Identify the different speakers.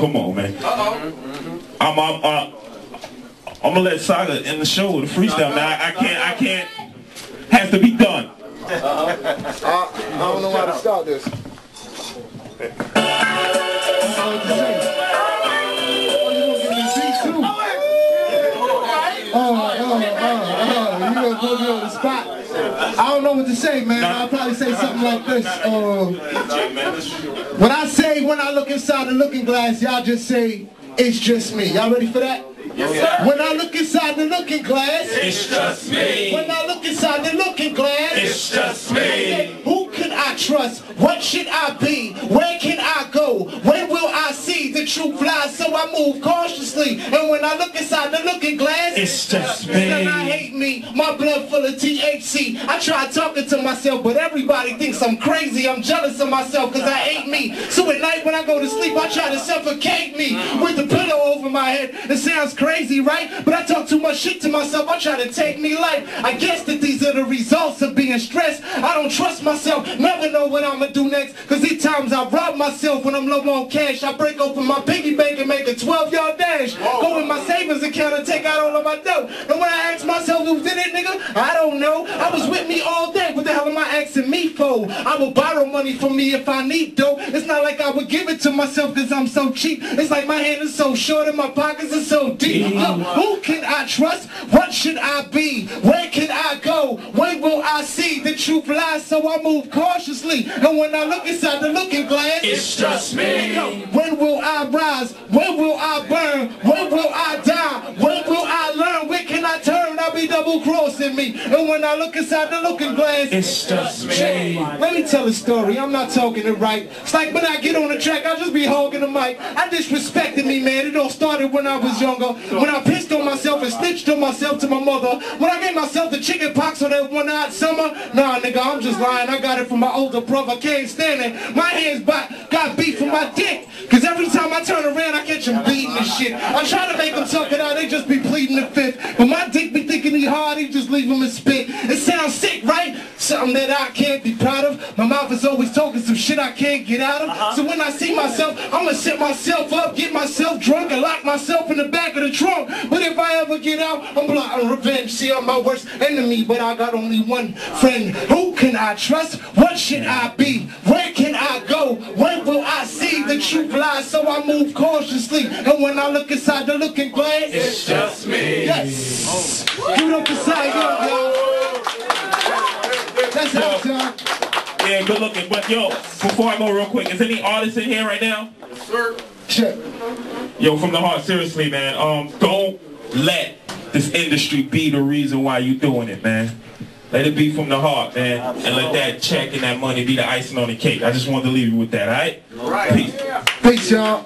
Speaker 1: Come on, man. I'm gonna let Saga in the show with a freestyle. Now I can't. Has to be done.
Speaker 2: I don't know how to start this. You gonna put me on the spot? I don't know what to say, man. I'll probably say something like this. When I say, when I look inside the looking glass, y'all just say, it's just me. Y'all ready for that?
Speaker 1: Yes, sir.
Speaker 2: When I look inside the looking glass,
Speaker 1: it's just me.
Speaker 2: When I look inside the looking glass,
Speaker 1: it's just me.
Speaker 2: Who can I trust? What should I be? Where can I go? When will I see the truth lies? So I move cautiously. And when I look inside the looking glass,
Speaker 1: it's just me.
Speaker 2: Then I hate me. My blood full of THC. I try talking to myself, but everybody thinks I'm crazy. I'm jealous of myself because I hate me. So at night when I go to sleep, I try to suffocate me with the pillow over my head. It sounds crazy, right? But I talk too much shit to myself. I try to take me life. I guess that these are the results of being stressed. I don't trust myself. Never know what I'm gonna do next. Cause these times I rob myself when I'm low on cash. I break open my piggy bank and make a 12-yard dash. Go in my savings account and take out all of my dough. And when I ask myself who did it, nigga, I don't know. I was with me all day. What the hell am I asking me for? I will borrow money from me if I need dough. It's not like I would give it to myself cause I'm so cheap. It's like my hand is so short and my pockets are so deep. Who can I trust? What should I be? Where can I go? When will I see the truth lies? So I move cautiously. And when I look inside the looking glass,
Speaker 1: it's just me.
Speaker 2: When will I rise? When will I burn? When will I die? When will I learn? Where can I turn? I'll be double-crossing me. And when I look inside the looking glass,
Speaker 1: it's just me.
Speaker 2: Let me tell a story. I'm not talking it right. It's like when I get on the track, I just be hogging the mic. I disrespected me, man. It all started when I was younger. When I pissed on myself and snitched on myself to my mother. When I gave myself the chicken pox on that one odd summer. Nah, nigga, I'm just lying. I got it from my older brother. Can't stand it. My hands got beat from my dick. Cause every time I turn around, I catch him beating and shit. I try to make them talk it out. They just be pleading the fifth. But my dick be thinking he hard. He just leave him and spit. It sounds sick, right? Something that I can't be proud of. My mouth is always talking some shit I can't get out of. So when I see myself, I'ma set myself up, get myself drunk, and lock myself in the back of the trunk. But if I ever get out, I'm plotting revenge. See, I'm my worst enemy, but I got only one friend. Who can I trust? What should I be? Where can I go? When will I see the truth lies? So I move cautiously. And when I look inside the looking glass,
Speaker 1: it's just me.
Speaker 2: Yes. Give it up to Cy Young, y'all. That's it, y'all.
Speaker 1: Yeah, good looking. But yo, before I go real quick, is any artists in here right now?
Speaker 2: Yes, sir. Check.
Speaker 1: Yo, from the heart, seriously, man. Don't let this industry be the reason why you doing it, man. Let it be from the heart, man. And let that check and that money be the icing on the cake. I just wanted to leave you with that, all right?
Speaker 2: All right. Peace. Peace, y'all.